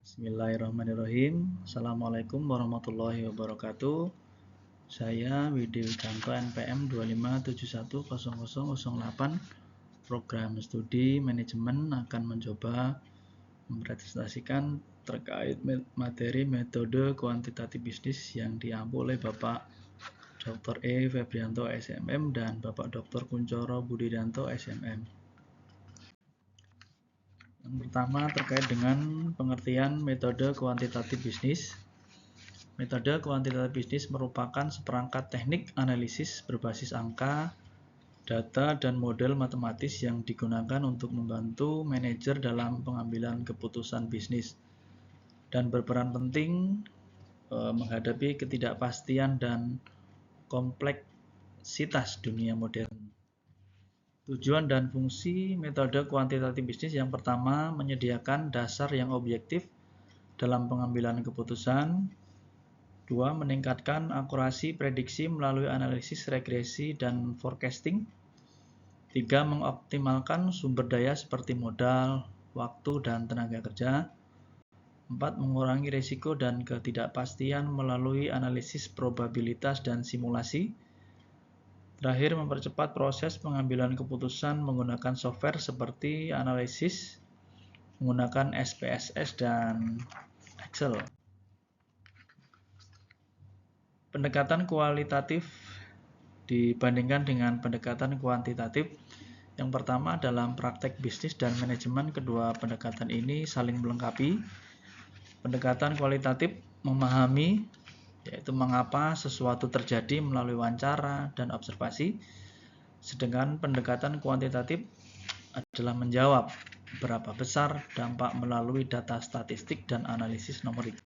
Bismillahirrahmanirrahim. Assalamualaikum warahmatullahi wabarakatuh. Saya Widi Widanto NPM 257100008, program studi manajemen, akan mencoba mempresentasikan terkait materi metode kuantitatif bisnis yang diampu oleh Bapak Dr. E. Febrianto SMM dan Bapak Dr. Kuncoro Budiranto SMM. Yang pertama terkait dengan pengertian metode kuantitatif bisnis. Metode kuantitatif bisnis merupakan seperangkat teknik analisis berbasis angka, data, dan model matematis yang digunakan untuk membantu manajer dalam pengambilan keputusan bisnis dan berperan penting menghadapi ketidakpastian dan kompleksitas dunia modern. Tujuan dan fungsi metode kuantitatif bisnis: yang pertama, menyediakan dasar yang objektif dalam pengambilan keputusan. 2. Meningkatkan akurasi prediksi melalui analisis regresi dan forecasting. 3. Mengoptimalkan sumber daya seperti modal, waktu, dan tenaga kerja. 4. Mengurangi risiko dan ketidakpastian melalui analisis probabilitas dan simulasi. Terakhir, mempercepat proses pengambilan keputusan menggunakan software seperti analisis menggunakan SPSS dan Excel. Pendekatan kualitatif dibandingkan dengan pendekatan kuantitatif. Yang pertama, dalam praktek bisnis dan manajemen, kedua pendekatan ini saling melengkapi. Pendekatan kualitatif memahami, yaitu mengapa sesuatu terjadi melalui wawancara dan observasi. Sedangkan pendekatan kuantitatif adalah menjawab berapa besar dampak melalui data statistik dan analisis numerik.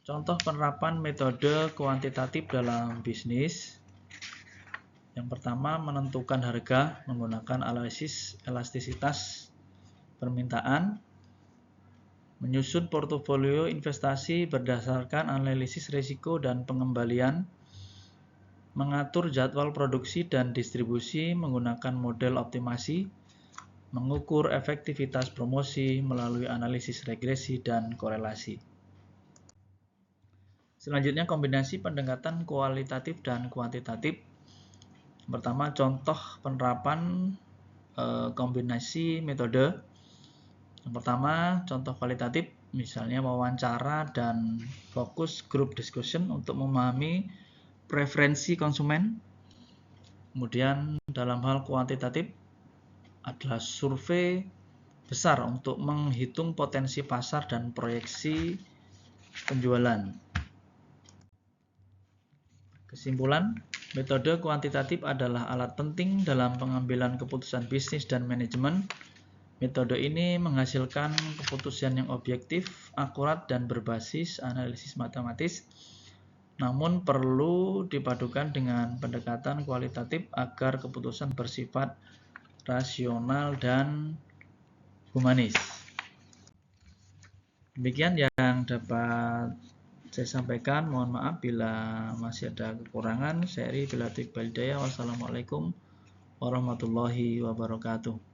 Contoh penerapan metode kuantitatif dalam bisnis. Yang pertama, menentukan harga menggunakan analisis elastisitas permintaan. Menyusun portofolio investasi berdasarkan analisis risiko dan pengembalian. Mengatur jadwal produksi dan distribusi menggunakan model optimasi. Mengukur efektivitas promosi melalui analisis regresi dan korelasi. Selanjutnya, kombinasi pendekatan kualitatif dan kuantitatif. Pertama, contoh penerapan kombinasi metode. Yang pertama, contoh kualitatif, misalnya wawancara dan focus group discussion untuk memahami preferensi konsumen. Kemudian dalam hal kuantitatif adalah survei besar untuk menghitung potensi pasar dan proyeksi penjualan. Kesimpulan, metode kuantitatif adalah alat penting dalam pengambilan keputusan bisnis dan manajemen. Metode ini menghasilkan keputusan yang objektif, akurat, dan berbasis analisis matematis. Namun perlu dipadukan dengan pendekatan kualitatif agar keputusan bersifat rasional dan humanis. Demikian yang dapat saya sampaikan. Mohon maaf bila masih ada kekurangan. Saya Ri Bilatik Balidaya. Wassalamualaikum warahmatullahi wabarakatuh.